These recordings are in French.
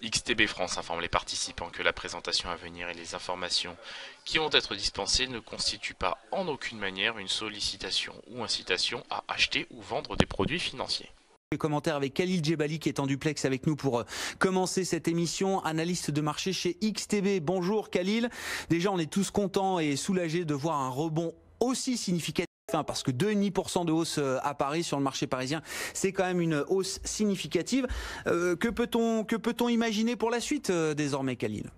XTB France informe les participants que la présentation à venir et les informations qui vont être dispensées ne constituent pas en aucune manière une sollicitation ou incitation à acheter ou vendre des produits financiers. Les commentaires avec Khalil Djebali qui est en duplex avec nous pour commencer cette émission, analyste de marché chez XTB. Bonjour Khalil. Déjà on est tous contents et soulagés de voir un rebond aussi significatif. Parce que 2,5% de hausse à Paris sur le marché parisien, c'est quand même une hausse significative. Que peut-on imaginer pour la suite désormais, Khalil ?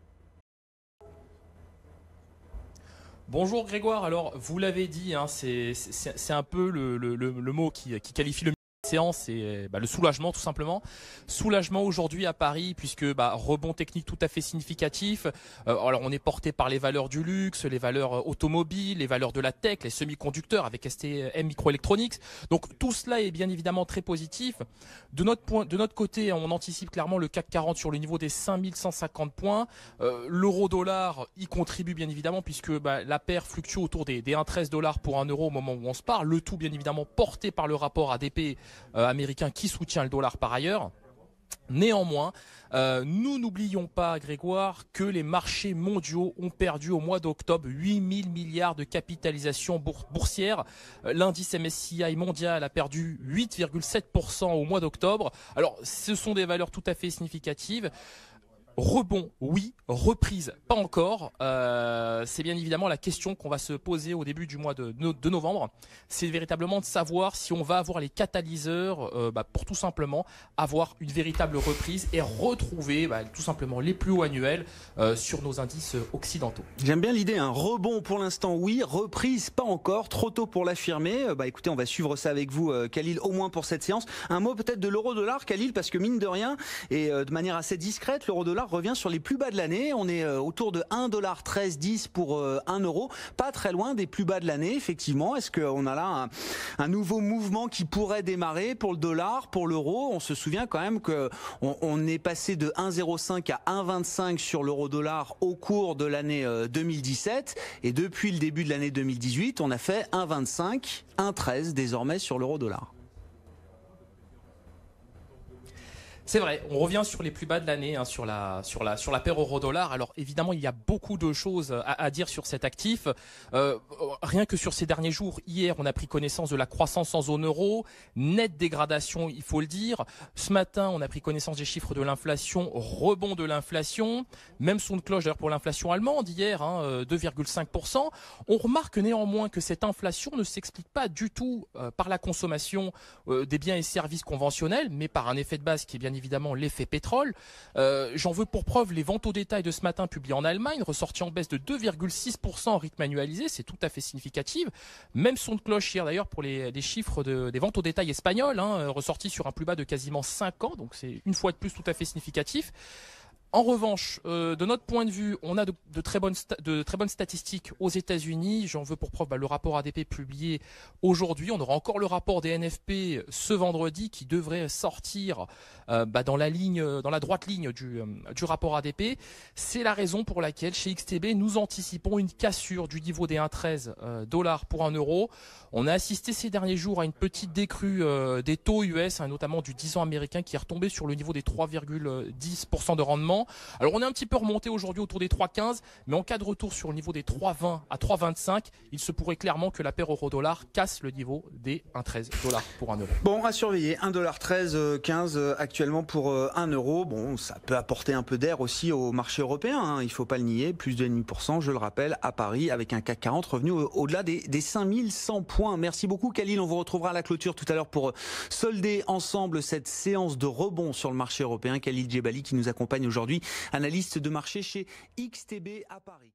Bonjour Grégoire, alors vous l'avez dit, hein, c'est un peu le mot qui qualifie le séance, c'est le soulagement tout simplement. Soulagement aujourd'hui à Paris puisque rebond technique tout à fait significatif. Alors on est porté par les valeurs du luxe, les valeurs automobiles, les valeurs de la tech, les semi-conducteurs avec STM Microelectronics. Donc tout cela est bien évidemment très positif. De notre côté, on anticipe clairement le CAC 40 sur le niveau des 5150 points. L'euro-dollar y contribue bien évidemment puisque la paire fluctue autour des 1,13 $ pour 1 euro au moment où on se parle. Le tout bien évidemment porté par le rapport ADP américain qui soutient le dollar par ailleurs. Néanmoins, nous n'oublions pas, Grégoire, que les marchés mondiaux ont perdu au mois d'octobre 8 000 milliards de capitalisation boursière. L'indice MSCI mondial a perdu 8,7% au mois d'octobre. Alors, ce sont des valeurs tout à fait significatives. Rebond, oui. Reprise, pas encore. C'est bien évidemment la question qu'on va se poser au début du mois de novembre. C'est véritablement de savoir si on va avoir les catalyseurs pour tout simplement avoir une véritable reprise et retrouver tout simplement les plus hauts annuels sur nos indices occidentaux. J'aime bien l'idée, un rebond pour l'instant, oui. Reprise, pas encore. Trop tôt pour l'affirmer. Écoutez, on va suivre ça avec vous, Khalil, au moins pour cette séance. Un mot peut-être de l'euro-dollar, Khalil, parce que mine de rien, et de manière assez discrète, l'euro-dollar revient sur les plus bas de l'année. On est autour de 1,1310 $ pour 1 euro. Pas très loin des plus bas de l'année, effectivement. Est-ce qu'on a là un nouveau mouvement qui pourrait démarrer pour le dollar, pour l'euro? On se souvient quand même qu'on est passé de 1,05 à 1,25 sur l'euro-dollar au cours de l'année 2017. Et depuis le début de l'année 2018, on a fait 1,25, 1,13 désormais sur l'euro-dollar. C'est vrai, on revient sur les plus bas de l'année, hein, sur la paire euro-dollar. Alors évidemment, il y a beaucoup de choses à dire sur cet actif. Rien que sur ces derniers jours, hier, on a pris connaissance de la croissance en zone euro, nette dégradation, il faut le dire. Ce matin, on a pris connaissance des chiffres de l'inflation, rebond de l'inflation, même son de cloche d'ailleurs pour l'inflation allemande hier, 2,5%. On remarque néanmoins que cette inflation ne s'explique pas du tout par la consommation des biens et services conventionnels, mais par un effet de base qui est bien évidemment l'effet pétrole. J'en veux pour preuve les ventes au détail de ce matin publiées en Allemagne, ressorties en baisse de 2,6% en rythme annualisé, c'est tout à fait significatif. Même son de cloche hier d'ailleurs pour les chiffres des ventes au détail espagnoles, ressorties sur un plus bas de quasiment 5 ans, donc c'est une fois de plus tout à fait significatif. En revanche, de notre point de vue, on a de très bonnes statistiques aux États-Unis. J'en veux pour preuve le rapport ADP publié aujourd'hui. On aura encore le rapport des NFP ce vendredi qui devrait sortir dans la droite ligne du rapport ADP. C'est la raison pour laquelle chez XTB nous anticipons une cassure du niveau des 1,13 $ pour 1 euro. On a assisté ces derniers jours à une petite décrue des taux US, notamment du 10 ans américain qui est retombé sur le niveau des 3,10% de rendement. Alors on est un petit peu remonté aujourd'hui autour des 3,15, mais en cas de retour sur le niveau des 3,20 à 3,25, il se pourrait clairement que la paire euro-dollar casse le niveau des 1,13 $ pour 1 euro. Bon, à surveiller, 1,13 15 actuellement pour 1 euro. Bon, ça peut apporter un peu d'air aussi au marché européen, il ne faut pas le nier, plus de 2,5%, je le rappelle, à Paris, avec un CAC 40 revenu au-delà des 5100 points. Merci beaucoup Khalil, on vous retrouvera à la clôture tout à l'heure pour solder ensemble cette séance de rebond sur le marché européen. Khalil Djebali qui nous accompagne aujourd'hui, analyste de marché chez XTB à Paris.